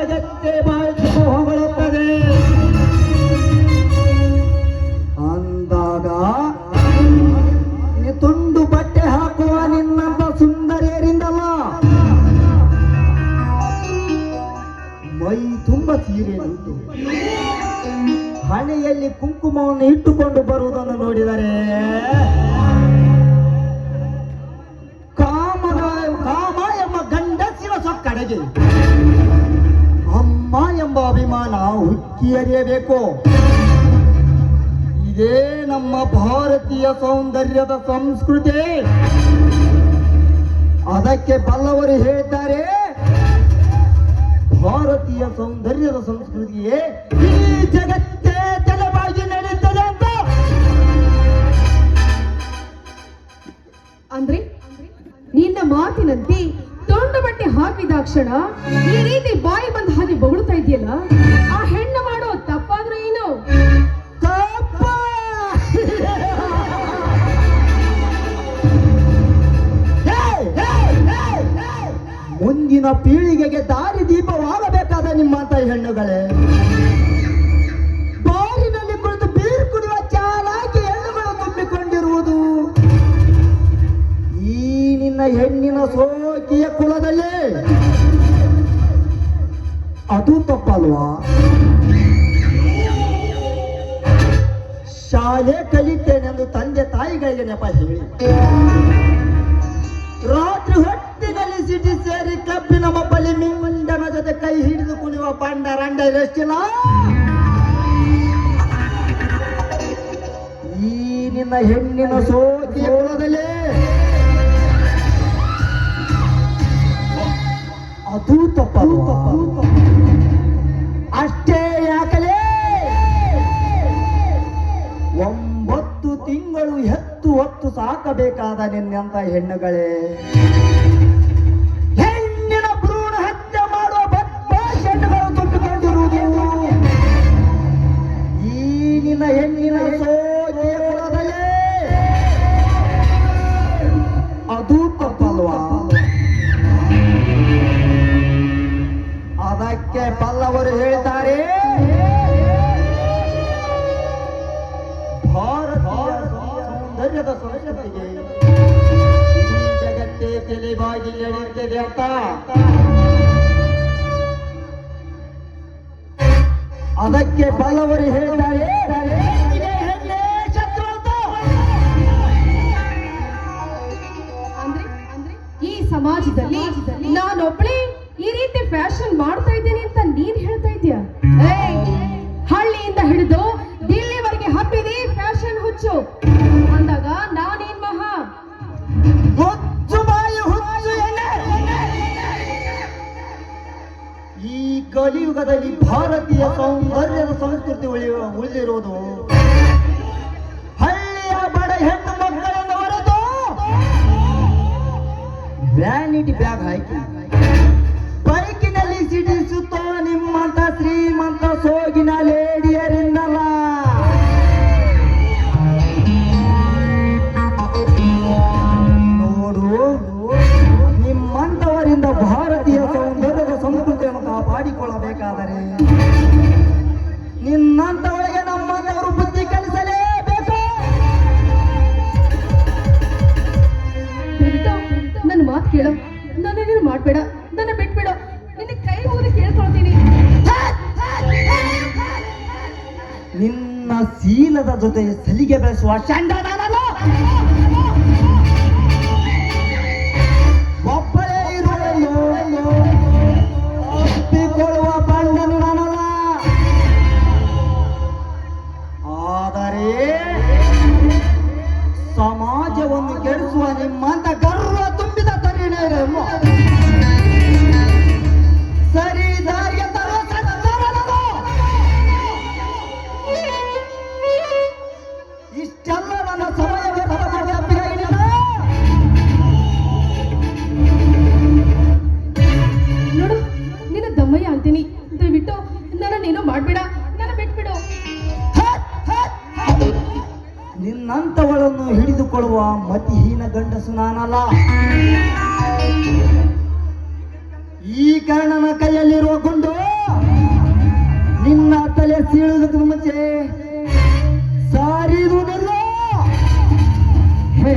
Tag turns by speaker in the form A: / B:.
A: ಜಗತ್ತೇ ಬಾಳಿಸಿಕೊಂಡು ಹೊಗಳುತ್ತದೆ ಅಂದಾಗ ನೀ ತುಂಡು ಬಟ್ಟೆ ಹಾಕುವ ನಿನ್ನಂತ ಸುಂದರಿಯರಿಂದಲ್ಲ, ಮೈ ತುಂಬ ಸೀರೆ ಉಂಟು, ಹಣೆಯಲ್ಲಿ ಕುಂಕುಮವನ್ನು ಇಟ್ಟುಕೊಂಡು ಬರುವುದನ್ನು ನೋಡಿದರೆ ಕಾಮ ಎಂಬ ಗಂಡಸಿನ ಸೊಕ್ಕಡೆಗೆ ಅಮ್ಮ ಎಂಬ ಅಭಿಮಾನ ಹುಕ್ಕಿ ಹರಿಯಬೇಕು. ಇದೇ ನಮ್ಮ ಭಾರತೀಯ ಸೌಂದರ್ಯದ ಸಂಸ್ಕೃತಿ. ಅದಕ್ಕೆ ಬಲ್ಲವರು ಹೇಳ್ತಾರೆ, ಭಾರತೀಯ ಸೌಂದರ್ಯದ ಸಂಸ್ಕೃತಿಯೇ ಈ ಜಗತ್ತೇ ತಲೆಬಾಗಿ ನಡೆಯುತ್ತದೆ ಅಂತ.
B: ಅಂದ್ರೆ ನಿನ್ನ ಮಾತಿನಂತೆ ತೊಂಡ ಬಟ್ಟೆ ಹಾಕಿದಾಕ್ಷಣ ಈ ರೀತಿ ಬಾಯಿ ಬಂದ ಹಾಗೆ ಬೊಗಳುತ್ತಾ ಇದೆಯಲ್ಲ, ಆ ಹೆಣ್ಣು ಮಾಡೋ ತಪ್ಪಾದ್ರೂ ಏನು?
A: ತಪ್ಪ ಮುಂದಿನ ಪೀಳಿಗೆಗೆ ದಾರಿ ದೀಪವಾಗಬೇಕಾದ ನಿಮ್ಮಂತ ಹೆಣ್ಣುಗಳೇ, ಬಾರಿನಲ್ಲಿ ಕುಳಿತು ಬೀರು ಕುಡಿಯುವ ಚಾಲಾಗಿ ಹೆಣ್ಣುಗಳು ತುಂಬಿಕೊಂಡಿರುವುದು ಈ ನಿನ್ನ ಹೆಣ್ಣಿನ ಸೋಕಿಯ ಕುಲದಲ್ಲಿ. ಅದು ತಪ್ಪಲ್ವಾ? ಶಾಲೆ ಕಲಿತೇನೆಂದು ತಂದೆ ತಾಯಿಗಳಿಗೆ ನೆಪ ಹೇಳಿ ರಾತ್ರಿ ಹೊತ್ತಿನಲ್ಲಿ ಸಿಟಿ ಸೇರಿ ಕ್ಲಬ್ಬಿನ ಮಬ್ಬಲಿ ಮಿಂಗಂಡನ ಜೊತೆ ಕೈ ಹಿಡಿದು ಕುಣಿಯುವ ಬಂಡ ರಂಡ ಎಷ್ಟಿಲ್ಲ. ಈ ನಿನ್ನ ಹೆಣ್ಣಿನ ಸೋಕಿಯ ಕುಲದಲ್ಲಿ ಅದು ತಪ್ಪಲ್ವಾ? ಅಷ್ಟೇ ಯಾಕಲೇ 9 ತಿಂಗಳು ಹೆತ್ತು ಹೊತ್ತು ಸಾಕಬೇಕಾದ ನಿನ್ನಂತ ಹೆಣ್ಣುಗಳೇ, ಹೆಣ್ಣಿನ ಭ್ರೂಣ ಹತ್ಯೆ ಮಾಡುವ ಬದ್ಮಾಶ್ ಹೆಣ್ಣುಗಳು ತುಂಬಿಕೊಂಡಿರುವುದು ಈ ನಿನ್ನ ಹೆಣ್ಣಿನ ಸೋಕಿಯ ಕುಲದಲ್ಲಿ. ಅದು ತಪ್ಪಲ್ವಾ? ಅದಕ್ಕೆ ಬಲ್ಲವರು ಹೇಳ್ತಾರೆ, ಭಾರತೀಯ ಸೌಂದರ್ಯದ ಸಂಸ್ಕೃತಿಗೆ ಈ ಜಗತ್ತೇ ತಲೆಬಾಗಿ ನಡೆಯುತ್ತದೆ ಅಂತ. ಅದಕ್ಕೆ ಬಲ್ಲವರು ಹೇಳ್ತಾರೆ, ಶತ್ರು ಅಂತ.
B: ಅಂದ್ರೆ ಈ ಸಮಾಜದಲ್ಲಿ ನಾನೊಬ್ಳೇ ಈ ರೀತಿ ಫ್ಯಾಷನ್ ಮಾಡ್ತಾ ಇದ್ದೀನಿ ಅಂತ ನೀನ್ ಹೇಳ್ತಾ ಇದೀಯ? ಹಳ್ಳಿಯಿಂದ ಹಿಡಿದು ದಿಲ್ಲಿವರೆಗೆ ಹಬ್ಬಿದೆ ಫ್ಯಾಷನ್ ಹುಚ್ಚು ಅಂದಾಗ ನಾನೇನ್ ಮಹಾ?
A: ಹುಚ್ಚು ಬಾಯಿ ಹುಚ್ಚು ಎಣ್ಣೆ. ಈ ಕಲಿಯುಗದಲ್ಲಿ ಭಾರತೀಯ ಸೌಂದರ್ಯದ ಸಂಸ್ಕೃತಿ ಉಳಿದಿರುವುದು ಹಳ್ಳಿಯ ಬಡ ಹೆಣ್ಣು ಮಕ್ಕಳನ್ನು ಹೊರತು ವ್ಯಾನಿಟಿ ಬ್ಯಾಗ್ ಹಾಕಿ ಬೈಕಿನಲ್ಲಿ ಸಿಡಿಸುತ್ತ ನಿಮ್ಮಂತ ಶ್ರೀಮಂತ ಸೋಗಿನ ಲೇಡಿಯರಿಂದಲ್ಲ. ನೋಡು, ನಿಮ್ಮಂತವರಿಂದ ಭಾರತೀಯ ಸೌಂದರ್ಯದ ಸಂಸ್ಕೃತಿಯನ್ನು ಕಾಪಾಡಿಕೊಳ್ಳಬೇಕಾದರೆ ನಿನ್ನಂತವರಿಗೆ ನಮ್ಮಂತವರು ಬುದ್ಧಿ ಕಲಿಸಲೇಬೇಕು.
B: ನನ್ನ ಮಾತು ಕೇಳು, ನನ್ನೇನು ಮಾಡ್ಬೇಡ, ನನ್ನ ಬಿಟ್ಬಿಡ, ನಿನ್ನ ಕೈ ಮುಗಿದು ಕೇಳ್ಕೊಳ್ತೀನಿ.
A: ನಿನ್ನ ಶೀಲದ ಜೊತೆ ಸಲಿಗೆ ಬೆಳೆಸುವ ಚಂಡ ಒಬ್ಬಳೇ ಇರುವೆಯೋ ಒಪ್ಪಿಕೊಳ್ಳುವ ಬಂಡನು ನಾನಲ್ಲ. ಆದರೆ ಸಮಾಜವನ್ನು ಕೆಡಿಸುವ ನಿಮ್ಮಂತ ಗರ್ವ ತುಂಬಿದ ತರಿಣೇರನ್ನು ಸರಿ ದಾರಿಗೆ ತರುವ ಇಷ್ಟೆಲ್ಲ ನನ್ನ ಸಮಯವನ್ನು
B: ನೋಡು, ನಿನ್ನ ದಮ್ಮಯ್ಯ ಅಂತೀನಿ, ದಯವಿಟ್ಟು ನನ್ನನ್ನೇನೋ ಮಾಡ್ಬೇಡ, ನನ್ನ ಬಿಟ್ಬಿಡು.
A: ನಿನ್ನಂತವಳನ್ನು ಹಿಡಿದುಕೊಳ್ಳುವ ಮತಿಹೀನ ಗಂಡಸು ನಾನಲ್ಲ. ಈ ಕಾರಣನ ಕೈಯಲ್ಲಿರುವ ಗುಂಡು ನಿನ್ನ ತಲೆ ಸೀಳುವುದಕ್ಕೆ ಮುಂಚೆ ಸಾರಿದುವುದಿಲ್ಲ. ಹೇ